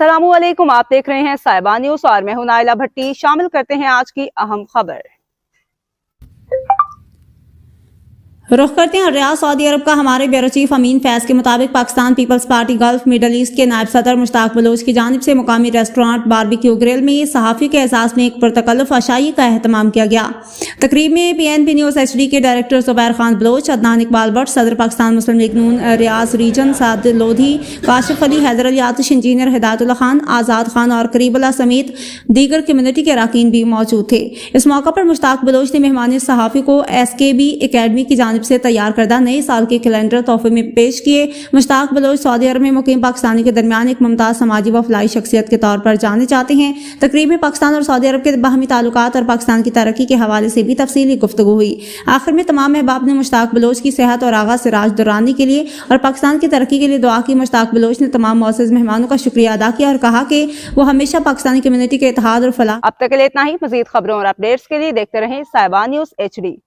अस्सलामु अलैकुम, आप देख रहे हैं साहिबा न्यूज़ और मैं हूं नाइला भट्टी। शामिल करते हैं आज की अहम खबर। रुख करते हैं रियाद सऊदी अरब का। हमारे ब्यूरो चीफ अमीन फैज के मुताबिक Pakistan Peoples Party Gulf Middle East के नायब सदर मुश्ताक बलोच की जानिब से मुकामी रेस्टोरेंट बारबेक्यू ग्रिल में सहाफ़ी के एहसास में एक पुरतकल्लुफ़ अशाई का एहतमाम किया गया। तकरीब में PNP न्यूज़ HD के डायरेक्टर ज़ुबैर खान बलोच, अदनान इकबाल भट्ट, सदर पाकिस्तान मुस्लिम लीग नून रियाज रीजन साद लोधी, काशिफ अली, हैदर अली आतिश, इंजीनियर हिदायतुल्लाह खान, आज़ाद खान और करीबुल्लाह समेत दीगर कम्युनिटी के अरकान भी मौजूद थे। इस मौका पर मुश्ताक बलोच ने मेहमान सहाफ़ी को SKB एकेडमी की जानिब से तैयार करदा नए साल के कैलेंडर तोहफे में पेश किए। मुश्ताक बलोच सऊदी अरब में मुकीम पाकिस्तानी के दरमियान एक मुमताज़ समाजी व फलाई शख्सियत के तौर पर जाने जाते हैं। तकरीब में पाकिस्तान और सऊदी अरब के बाहमी ताल्लुकात और पाकिस्तान की तरक्की के हवाले से भी तफसीली गुफ्तगू हुई। आखिर में तमाम अहबाब ने मुश्ताक बलोच की सेहत और आगा सिराज दुरानी के लिए और पाकिस्तान की तरक्की के लिए दुआ की। मुश्ताक बलोच ने तमाम मौसस मेहमानों का शुक्रिया अदा किया और कहा कि वो हमेशा पाकिस्तानी कम्युनिटी के इत्तेहाद और फलाह। अब तक के लिए इतना ही। मजीद खबरों और अपडेट्स के लिए देखते रहें साहिबा न्यूज़ HD।